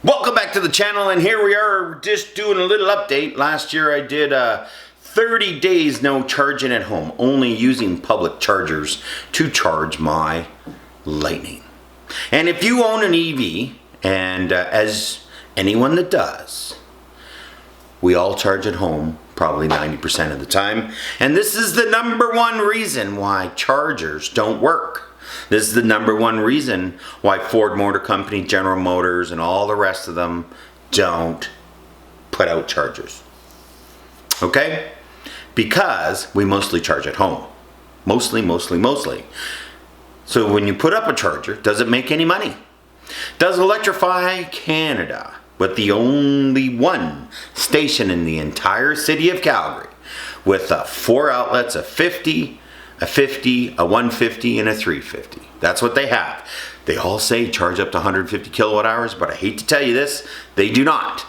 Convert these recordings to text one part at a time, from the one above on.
Welcome back to the channel, and here we are just doing a little update. Last year I did 30 days no charging at home, only using public chargers to charge my Lightning. And if you own an EV, and as anyone that does, we all charge at home probably 90% of the time. And this is the number one reason why chargers don't work. This is the number one reason why Ford Motor Company, General Motors, and all the rest of them don't put out chargers. Okay? Because we mostly charge at home. Mostly. So when you put up a charger, does it make any money? Does Electrify Canada, with the only one station in the entire city of Calgary, with 4 outlets, a 50, a 50, a 150, and a 350. That's what they have. They all say charge up to 150 kilowatt hours, but I hate to tell you this, they do not.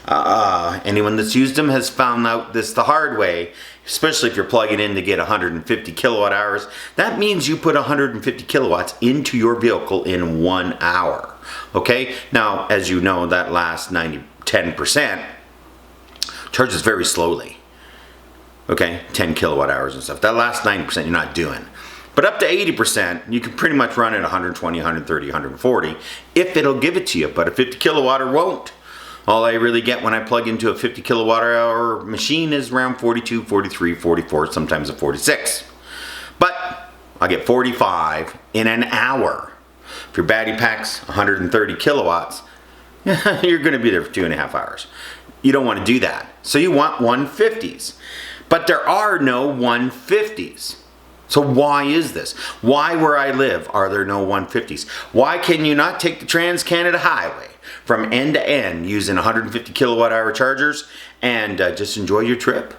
Anyone that's used them has found out this the hard way, especially if you're plugging in to get 150 kilowatt hours. That means you put 150 kilowatts into your vehicle in 1 hour. Okay? Now, as you know, that last 10% charges very slowly. Okay, 10 kilowatt hours and stuff. That last 90% you're not doing. But up to 80%, you can pretty much run at 120, 130, 140 if it'll give it to you, but a 50 kilowatt won't. All I really get when I plug into a 50 kilowatt hour machine is around 42, 43, 44, sometimes a 46. But I get 45 in an hour. If your battery pack's 130 kilowatts, you're going to be there for 2.5 hours. You don't want to do that. So you want 150s. But there are no 150s. So why is this? Why where I live are there no 150s? Why can you not take the Trans-Canada Highway from end to end using 150 kilowatt hour chargers and just enjoy your trip?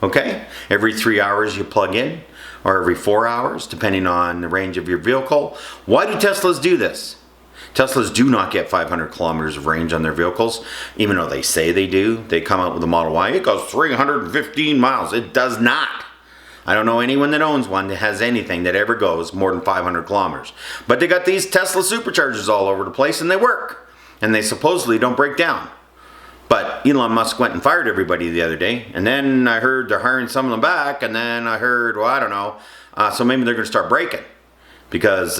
Okay? Every 3 hours you plug in, or every 4 hours, depending on the range of your vehicle. Why do Teslas do this? Teslas do not get 500 kilometers of range on their vehicles, even though they say they do. They come out with a Model Y, it goes 315 miles. It does not. I don't know anyone that owns one that has anything that ever goes more than 500 kilometers. But they got these Tesla superchargers all over the place, and they work. And they supposedly don't break down. But Elon Musk went and fired everybody the other day, and then I heard they're hiring some of them back, and then I heard, well, I don't know, so maybe they're going to start breaking. Because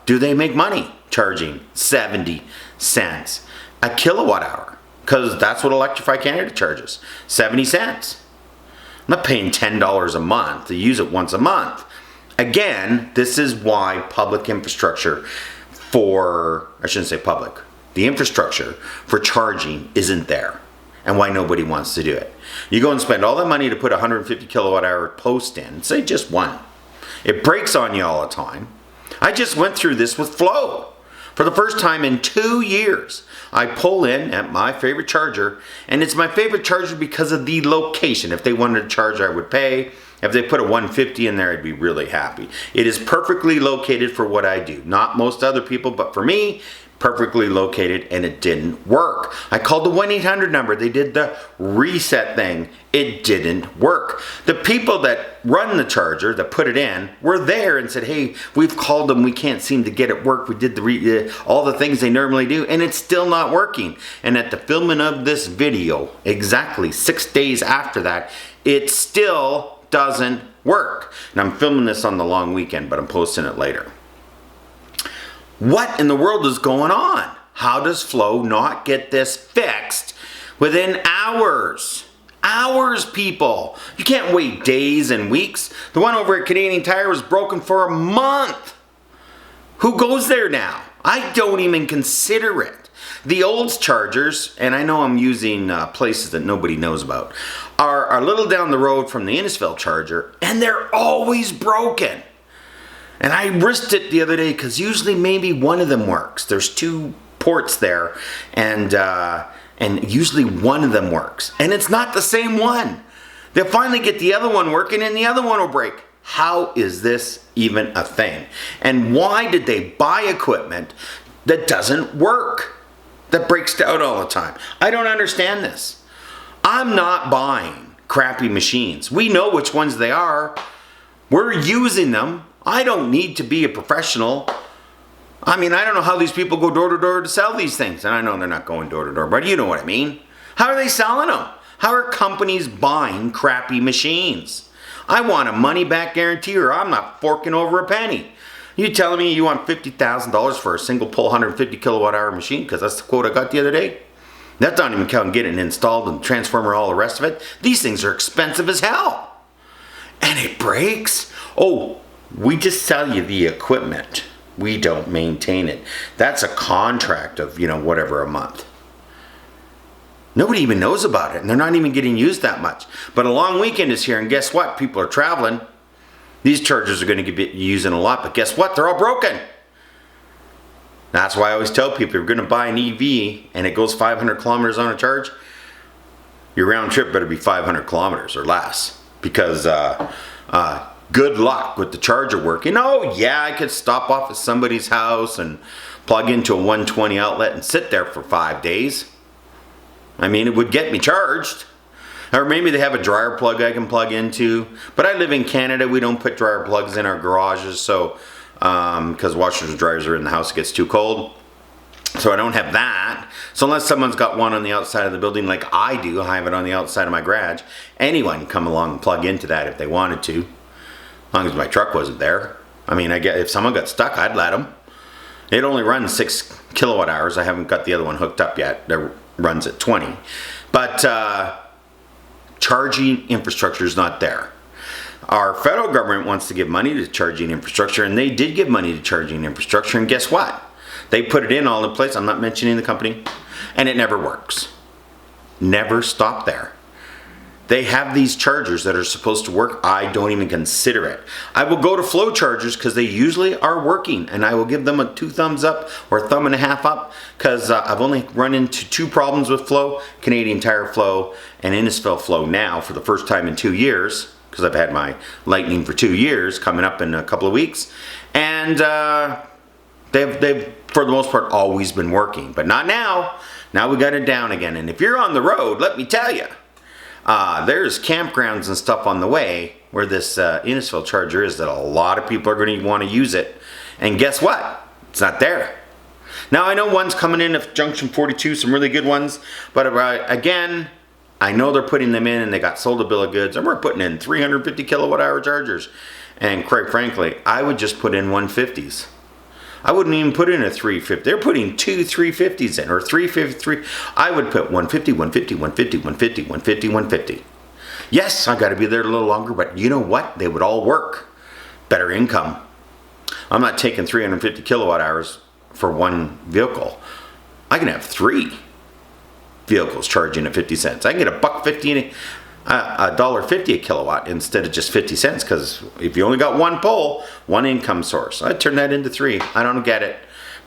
do they make money charging 70 cents a kilowatt hour? Because that's what Electrify Canada charges, 70 cents. I'm not paying $10 a month to use it once a month. Again, this is why public infrastructure for, I shouldn't say public, the infrastructure for charging isn't there, and why nobody wants to do it. You go and spend all that money to put a 150 kilowatt hour post in, say just one. It breaks on you all the time. I just went through this with Flow. For the first time in 2 years, I pull in at my favorite charger, and it's my favorite charger because of the location. If they wanted to charge, I would pay. If they put a 150 in there, I'd be really happy. It is perfectly located for what I do. Not most other people, but for me, perfectly located, and it didn't work. I called the 1-800 number. They did the reset thing. It didn't work. The people that run the charger, that put it in, were there and said, hey, we've called them. We can't seem to get it work. We did all the things they normally do, and it's still not working. And at the filming of this video, exactly 6 days after that, it still doesn't work. And I'm filming this on the long weekend, but I'm posting it later. What in the world is going on? How does Flow not get this fixed within hours? Hours, people. You can't wait days and weeks. The one over at Canadian Tire was broken for a month. Who goes there now? I don't even consider it. The old chargers, and I know I'm using places that nobody knows about, are a little down the road from the Innisfil charger, and they're always broken. And I risked it the other day because usually maybe one of them works. There's 2 ports there, and usually one of them works. And it's not the same one. They'll finally get the other one working, and the other one will break. How is this even a thing? And why did they buy equipment that doesn't work, that breaks out all the time? I don't understand this. I'm not buying crappy machines. We know which ones they are. We're using them. I don't need to be a professional. I mean, I don't know how these people go door to door to sell these things. And I know they're not going door to door, but you know what I mean. How are they selling them? How are companies buying crappy machines? I want a money back guarantee or I'm not forking over a penny. You telling me you want $50,000 for a single pole 150 kilowatt hour machine? Because that's the quote I got the other day. That's not even counting getting it installed and transformer, all the rest of it. These things are expensive as hell. And it breaks. Oh, we just sell you the equipment. We don't maintain it. That's a contract of, whatever a month. Nobody even knows about it, and they're not even getting used that much. But a long weekend is here, and guess what? People are traveling. These chargers are going to be using a lot, but guess what? They're all broken. That's why I always tell people, if you're going to buy an EV and it goes 500 kilometers on a charge, your round trip better be 500 kilometers or less. Because good luck with the charger working. Oh yeah, I could stop off at somebody's house and plug into a 120 outlet and sit there for 5 days. I mean, it would get me charged. Or maybe they have a dryer plug I can plug into. But I live in Canada, we don't put dryer plugs in our garages, so because washers and dryers are in the house, it gets too cold. So I don't have that. So unless someone's got one on the outside of the building like I do, I have it on the outside of my garage, anyone can come along and plug into that if they wanted to. As long as my truck wasn't there. I mean, if someone got stuck, I'd let them. It only runs 6 kilowatt hours. I haven't got the other one hooked up yet. That runs at 20. But charging infrastructure is not there. Our federal government wants to give money to charging infrastructure, and they did give money to charging infrastructure, and guess what? They put it in all in place. I'm not mentioning the company, and it never works. Never stop there. They have these chargers that are supposed to work. I don't even consider it. I will go to flow chargers because they usually are working, and I will give them a 2 thumbs up or a thumb and a half up because I've only run into 2 problems with flow, Canadian Tire Flow and Innisfil Flow now for the first time in 2 years because I've had my Lightning for 2 years coming up in a couple of weeks. And they've for the most part always been working, but not now. Now we got it down again. And if you're on the road, let me tell you, there's campgrounds and stuff on the way where this Innisfil charger is that a lot of people are going to want to use it. And guess what? It's not there. Now I know one's coming in at Junction 42, some really good ones, but again, I know they're putting them in and they got sold a bill of goods, and we're putting in 350 kilowatt hour chargers. And quite frankly, I would just put in 150s. I wouldn't even put in a 350. They're putting 2 350s in, or 353. I would put 150, 150, 150, 150, 150, 150. Yes, I got to be there a little longer, but you know what? They would all work. Better income. I'm not taking 350 kilowatt hours for one vehicle. I can have 3 vehicles charging at 50 cents. I can get $1.50 $1.50 a kilowatt instead of just 50 cents, because if you only got one pole, one income source, I'd turn that into 3. I don't get it.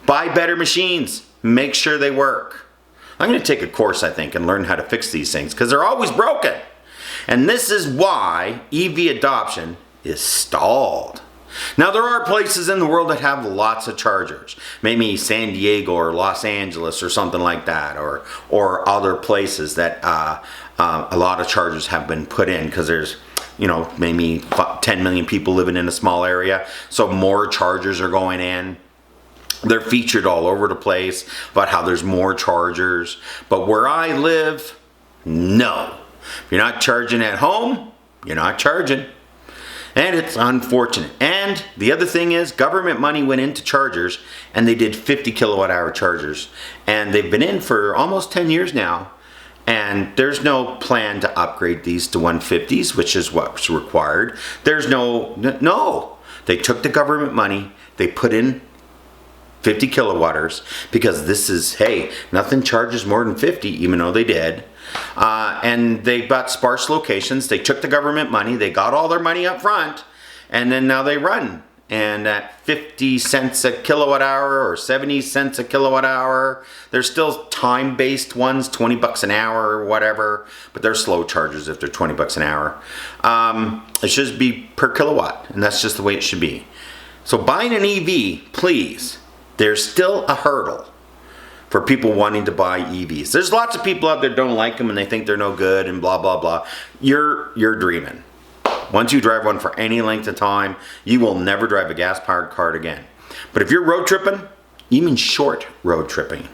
Buy better machines. Make sure they work. I'm going to take a course, I think, and learn how to fix these things because they're always broken. And this is why EV adoption is stalled. Now, there are places in the world that have lots of chargers. Maybe San Diego or Los Angeles or something like that, or other places that a lot of chargers have been put in because there's, maybe 10 million people living in a small area. So more chargers are going in. They're featured all over the place about how there's more chargers. But where I live, no. If you're not charging at home, you're not charging. And it's unfortunate. And the other thing is, government money went into chargers, and they did 50 kilowatt hour chargers. And they've been in for almost 10 years now. And there's no plan to upgrade these to 150s, which is what's required. There's no. They took the government money, they put in 50 kilowatters, because this is, hey, nothing charges more than 50, even though they did. And they got sparse locations. They took the government money, they got all their money up front, and then now they run. And at 50 cents a kilowatt hour or 70 cents a kilowatt hour, there's still time-based ones, 20 bucks an hour or whatever, but they're slow chargers if they're 20 bucks an hour. It should be per kilowatt, and that's just the way it should be. So buying an EV, please, there's still a hurdle for people wanting to buy EVs. There's lots of people out there don't like them and they think they're no good and blah, blah, blah. You're dreaming. Once you drive one for any length of time, you will never drive a gas-powered car again. But if you're road tripping even short road tripping.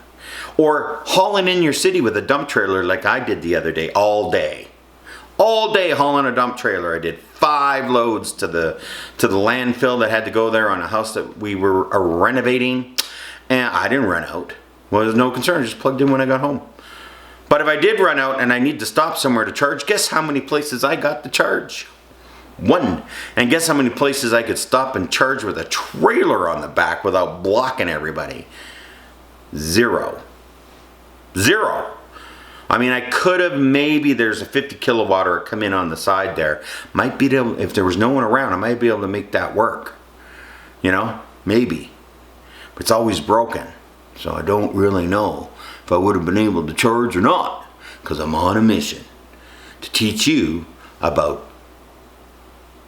Or hauling in your city with a dump trailer like I did the other day, all day. All day hauling a dump trailer. I did 5 loads to the landfill that had to go there on a house that we were renovating. And I didn't run out. Well, there's no concern. I just plugged in when I got home. But if I did run out and I need to stop somewhere to charge, guess how many places I got to charge? 1. And guess how many places I could stop and charge with a trailer on the back without blocking everybody? 0. 0. I mean, I could have, maybe there's a 50 kilowatt come in on the side there. Might be able, if there was no one around, I might be able to make that work. You know, maybe. But it's always broken. So I don't really know if I would have been able to charge or not. Because I'm on a mission to teach you about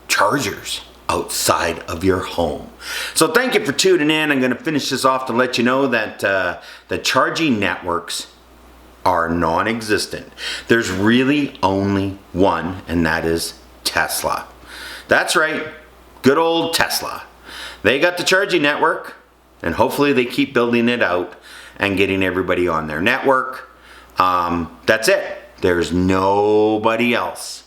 chargers outside of your home. So thank you for tuning in. I'm going to finish this off to let you know that the charging networks are non-existent. There's really only one, and that is Tesla. That's right, good old Tesla. They got the charging network, and hopefully they keep building it out and getting everybody on their network. That's it. There's nobody else.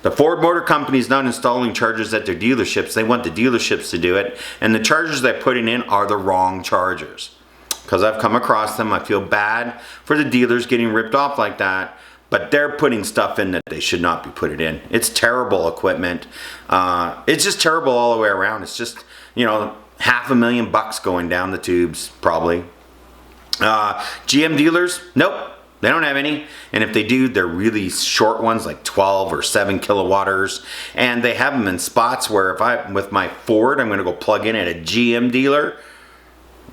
The Ford Motor Company is not installing chargers at their dealerships. They want the dealerships to do it, and the chargers they're putting in are the wrong chargers. Because I've come across them, I feel bad for the dealers getting ripped off like that, but they're putting stuff in that they should not be putting in. It's terrible equipment. It's just terrible all the way around. It's just, you know, $500,000 going down the tubes, probably. GM dealers, nope, they don't have any. And if they do, they're really short ones, like 12 or 7 kilowatters. And they have them in spots where if I, with my Ford, I'm going to go plug in at a GM dealer.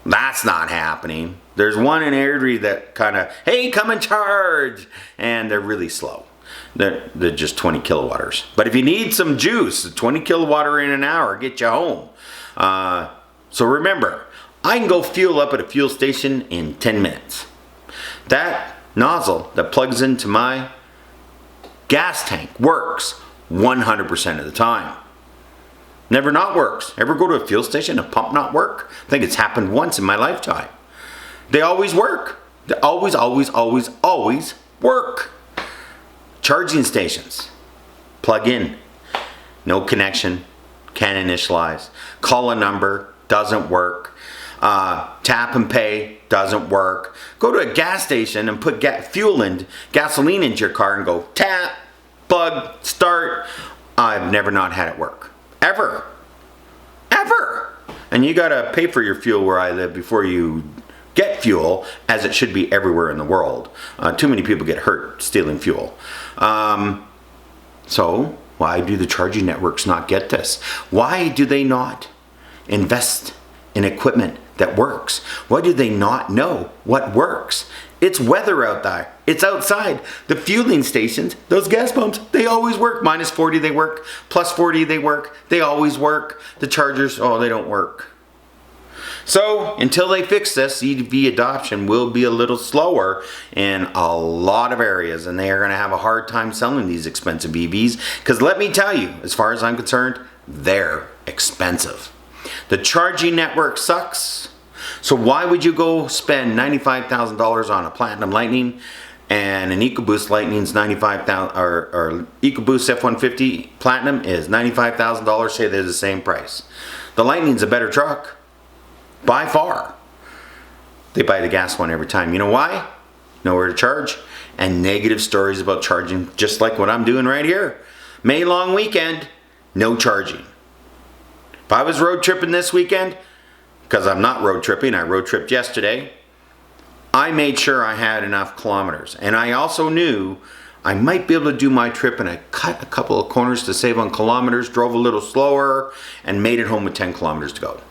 That's not happening. There's one in Airdrie that kind of, hey, come and charge. And they're really slow. They're just 20 kilowatters. But if you need some juice, a 20 kilowatt in an hour, get you home. So remember, I can go fuel up at a fuel station in 10 minutes. That nozzle that plugs into my gas tank works 100% of the time. Never not works. Ever go to a fuel station and a pump not work? I think it's happened once in my lifetime. They always work. They always work. Charging stations. Plug in. No connection. Can't initialize. Call a number. Doesn't work. Tap and pay. Doesn't work. Go to a gas station and put gasoline into your car and go tap, plug, start. I've never not had it work. Ever. And you gotta pay for your fuel where I live before you get fuel, as it should be everywhere in the world. Too many people get hurt stealing fuel. So why do the charging networks not get this? Why do they not invest in equipment that works? Why do they not know what works? It's weather out there. It's outside. The fueling stations, those gas pumps, they always work. Minus 40 they work. Plus 40 they work. They always work. The chargers, oh, they don't work. So until they fix this, EV adoption will be a little slower in a lot of areas, and they are going to have a hard time selling these expensive EVs, because let me tell you, as far as I'm concerned, they're expensive. The charging network sucks. So why would you go spend $95,000 on a Platinum Lightning and an EcoBoost Lightning's $95,000, or EcoBoost F-150 Platinum is $95,000, say they're the same price. The Lightning's a better truck, by far. They buy the gas one every time. You know why? Nowhere to charge, and negative stories about charging, just like what I'm doing right here. May long weekend, no charging. If I was road tripping this weekend, because I'm not road tripping, I road tripped yesterday, I made sure I had enough kilometers. And I also knew I might be able to do my trip, and I cut a couple of corners to save on kilometers, drove a little slower, and made it home with 10 kilometers to go.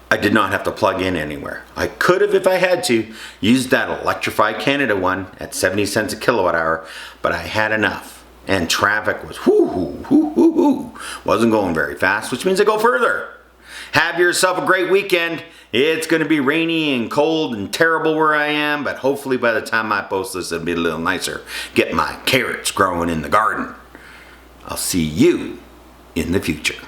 I did not have to plug in anywhere. I could have, if I had to, used that Electrify Canada one at 70 cents a kilowatt hour, but I had enough. And traffic was wasn't going very fast, which means I go further. Have yourself a great weekend. It's going to be rainy and cold and terrible where I am, but hopefully by the time I post this, it'll be a little nicer. Get my carrots growing in the garden. I'll see you in the future.